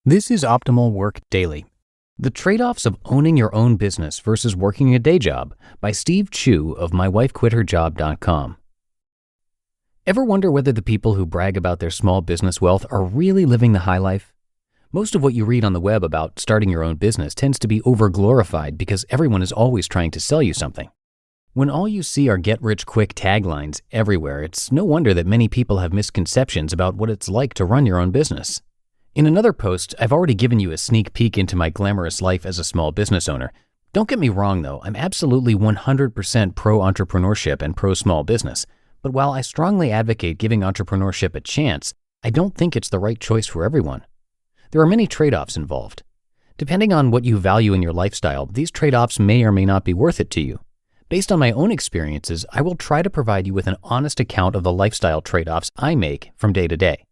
This is Optimal Work Daily. The Trade-Offs of Owning Your Own Business versus Working a Day Job by Steve Chou of mywifequitherjob.com. Ever wonder whether the people who brag about their small business wealth are really living the high life? Most of what you read on the web about starting your own business tends to be over-glorified because everyone is always trying to sell you something. When all you see are get-rich-quick taglines everywhere, it's no wonder that many people have misconceptions about what it's like to run your own business. In another post, I've already given you a sneak peek into my glamorous life as a small business owner. Don't get me wrong though, I'm absolutely 100% pro-entrepreneurship and pro-small business. But while I strongly advocate giving entrepreneurship a chance, I don't think it's the right choice for everyone. There are many trade-offs involved. Depending on what you value in your lifestyle, these trade-offs may or may not be worth it to you. Based on my own experiences, I will try to provide you with an honest account of the lifestyle trade-offs I make from day to day.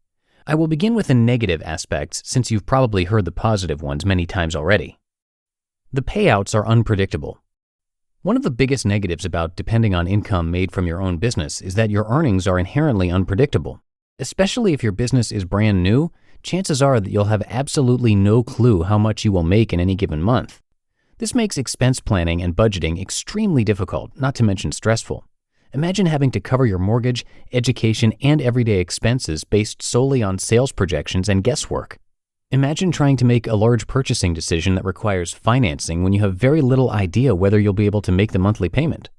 I will begin with the negative aspects since you've probably heard the positive ones many times already. The payouts are unpredictable. One of the biggest negatives about depending on income made from your own business is that your earnings are inherently unpredictable. Especially if your business is brand new, chances are that you'll have absolutely no clue how much you will make in any given month. This makes expense planning and budgeting extremely difficult, not to mention stressful. Imagine having to cover your mortgage, education, and everyday expenses based solely on sales projections and guesswork. Imagine trying to make a large purchasing decision that requires financing when you have very little idea whether you'll be able to make the monthly payment.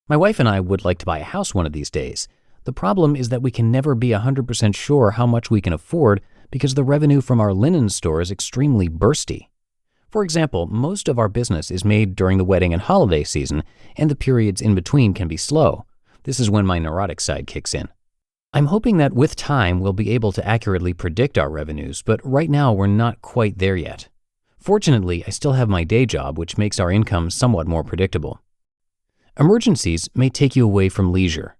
My wife and I would like to buy a house one of these days. The problem is that we can never be 100% sure how much we can afford because the revenue from our linen store is extremely bursty. For example, most of our business is made during the wedding and holiday season, and the periods in between can be slow. This is when my neurotic side kicks in. I'm hoping that with time we'll be able to accurately predict our revenues, but right now we're not quite there yet. Fortunately, I still have my day job, which makes our income somewhat more predictable. Emergencies may take you away from leisure.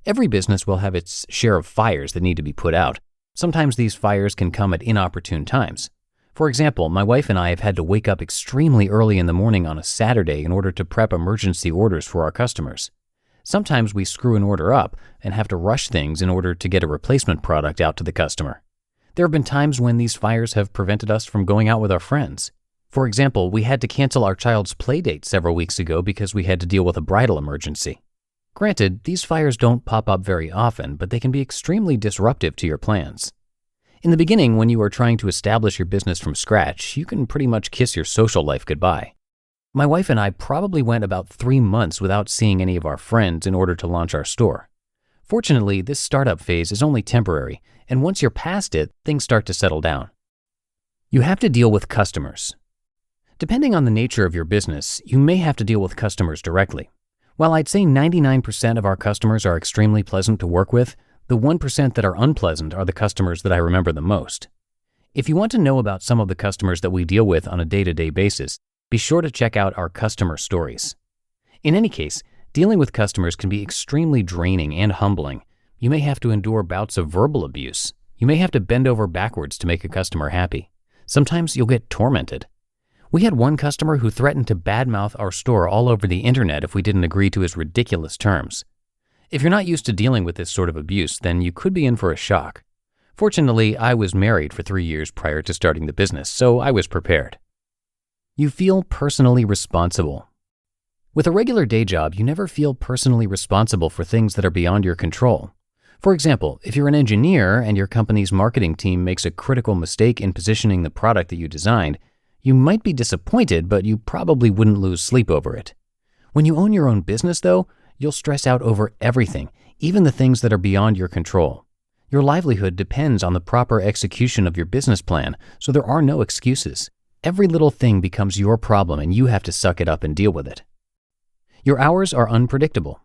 Every business will have its share of fires that need to be put out. Sometimes these fires can come at inopportune times. For example, my wife and I have had to wake up extremely early in the morning on a Saturday in order to prep emergency orders for our customers. Sometimes we screw an order up and have to rush things in order to get a replacement product out to the customer. There have been times when these fires have prevented us from going out with our friends. For example, we had to cancel our child's play date several weeks ago because we had to deal with a bridal emergency. Granted, these fires don't pop up very often, but they can be extremely disruptive to your plans. In the beginning, when you are trying to establish your business from scratch, you can pretty much kiss your social life goodbye. My wife and I probably went about 3 months without seeing any of our friends in order to launch our store. Fortunately, this startup phase is only temporary, and once you're past it, things start to settle down. You have to deal with customers. Depending on the nature of your business, you may have to deal with customers directly. While I'd say 99% of our customers are extremely pleasant to work with, the 1% that are unpleasant are the customers that I remember the most. If you want to know about some of the customers that we deal with on a day-to-day basis, be sure to check out our customer stories. In any case, dealing with customers can be extremely draining and humbling. You may have to endure bouts of verbal abuse. You may have to bend over backwards to make a customer happy. Sometimes you'll get tormented. We had one customer who threatened to badmouth our store all over the internet if we didn't agree to his ridiculous terms. If you're not used to dealing with this sort of abuse, then you could be in for a shock. Fortunately, I was married for 3 years prior to starting the business, so I was prepared. You feel personally responsible. With a regular day job, you never feel personally responsible for things that are beyond your control. For example, if you're an engineer and your company's marketing team makes a critical mistake in positioning the product that you designed, you might be disappointed, but you probably wouldn't lose sleep over it. When you own your own business, though, you'll stress out over everything, even the things that are beyond your control. Your livelihood depends on the proper execution of your business plan, so there are no excuses. Every little thing becomes your problem and you have to suck it up and deal with it. Your hours are unpredictable.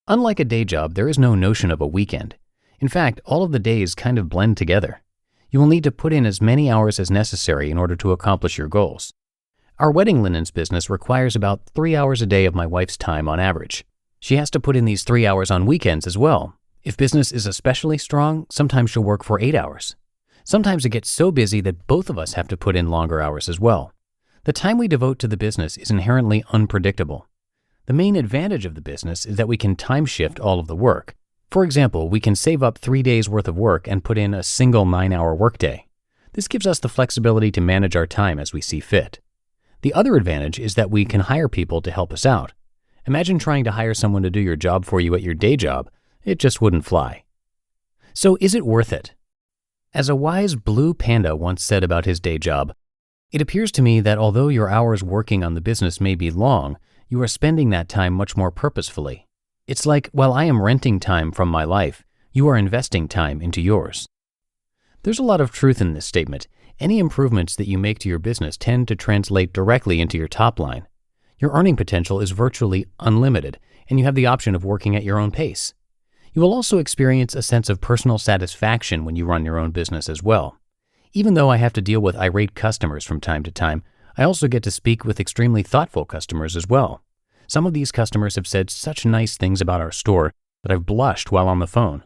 Unlike a day job, there is no notion of a weekend. In fact, all of the days kind of blend together. You will need to put in as many hours as necessary in order to accomplish your goals. Our wedding linens business requires about 3 hours a day of my wife's time on average. She has to put in these 3 hours on weekends as well. If business is especially strong, sometimes she'll work for 8 hours. Sometimes it gets so busy that both of us have to put in longer hours as well. The time we devote to the business is inherently unpredictable. The main advantage of the business is that we can time shift all of the work. For example, we can save up 3 days worth of work and put in a single 9-hour workday. This gives us the flexibility to manage our time as we see fit. The other advantage is that we can hire people to help us out. Imagine trying to hire someone to do your job for you at your day job. It just wouldn't fly. So is it worth it? As a wise blue panda once said about his day job, "It appears to me that although your hours working on the business may be long, you are spending that time much more purposefully. It's like, while I am renting time from my life, you are investing time into yours." There's a lot of truth in this statement. Any improvements that you make to your business tend to translate directly into your top line. Your earning potential is virtually unlimited, and you have the option of working at your own pace. You will also experience a sense of personal satisfaction when you run your own business as well. Even though I have to deal with irate customers from time to time, I also get to speak with extremely thoughtful customers as well. Some of these customers have said such nice things about our store that I've blushed while on the phone.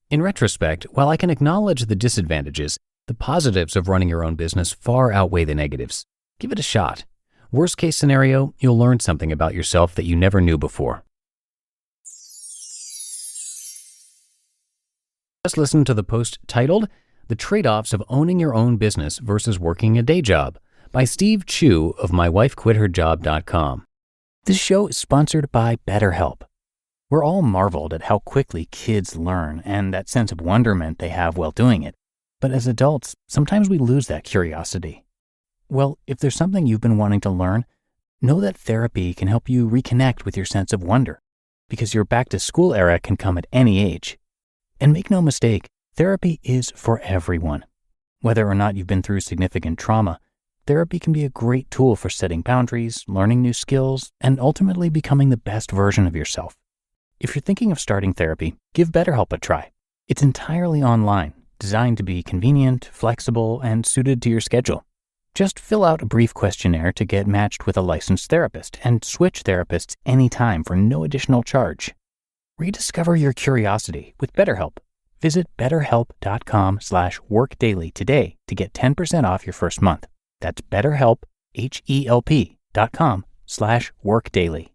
In retrospect, while I can acknowledge the disadvantages, the positives of running your own business far outweigh the negatives. Give it a shot. Worst case scenario, you'll learn something about yourself that you never knew before. Just listen to the post titled, "The Tradeoffs of Owning Your Own Business versus Working a Day Job" by Steve Chou of mywifequitherjob.com. This show is sponsored by BetterHelp. We're all marveled at how quickly kids learn and that sense of wonderment they have while doing it. But as adults, sometimes we lose that curiosity. Well, if there's something you've been wanting to learn, know that therapy can help you reconnect with your sense of wonder, because your back-to-school era can come at any age. And make no mistake, therapy is for everyone. Whether or not you've been through significant trauma, therapy can be a great tool for setting boundaries, learning new skills, and ultimately becoming the best version of yourself. If you're thinking of starting therapy, give BetterHelp a try. It's entirely online, designed to be convenient, flexible, and suited to your schedule. Just fill out a brief questionnaire to get matched with a licensed therapist and switch therapists anytime for no additional charge. Rediscover your curiosity with BetterHelp. Visit betterhelp.com/workdaily today to get 10% off your first month. That's BetterHelp, HELP.com/workdaily.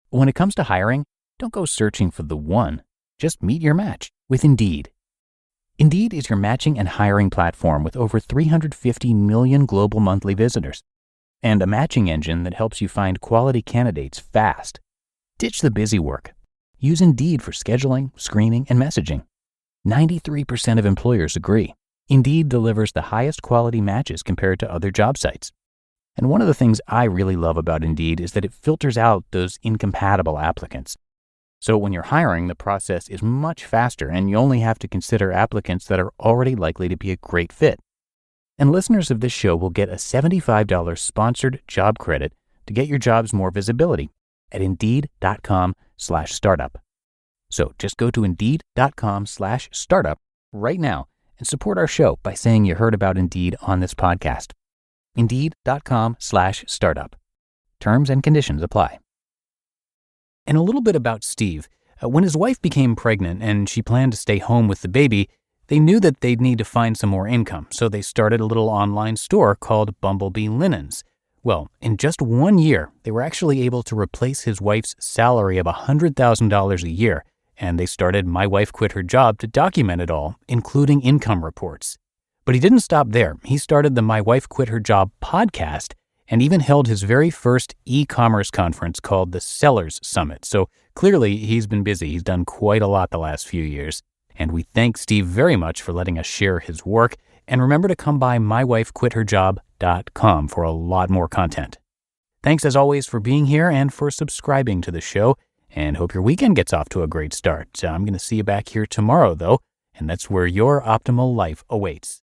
When it comes to hiring, don't go searching for the one. Just meet your match with Indeed. Indeed is your matching and hiring platform with over 350 million global monthly visitors and a matching engine that helps you find quality candidates fast. Ditch the busy work. Use Indeed for scheduling, screening, and messaging. 93% of employers agree. Indeed delivers the highest quality matches compared to other job sites. And one of the things I really love about Indeed is that it filters out those incompatible applicants. So when you're hiring, the process is much faster and you only have to consider applicants that are already likely to be a great fit. And listeners of this show will get a $75 sponsored job credit to get your jobs more visibility at Indeed.com/startup. So just go to Indeed.com/startup right now and support our show by saying you heard about Indeed on this podcast. Indeed.com/startup. Terms and conditions apply. And a little bit about Steve. When his wife became pregnant and she planned to stay home with the baby, they knew that they'd need to find some more income, so they started a little online store called Bumblebee Linens. Well, in just 1 year, they were actually able to replace his wife's salary of $100,000 a year, and they started My Wife Quit Her Job to document it all, including income reports. But he didn't stop there. He started the My Wife Quit Her Job podcast and even held his very first e-commerce conference called the Sellers Summit. So clearly, he's been busy. He's done quite a lot the last few years. And we thank Steve very much for letting us share his work. And remember to come by mywifequitherjob.com for a lot more content. Thanks as always for being here and for subscribing to the show. And hope your weekend gets off to a great start. I'm going to see you back here tomorrow, though. And that's where your optimal life awaits.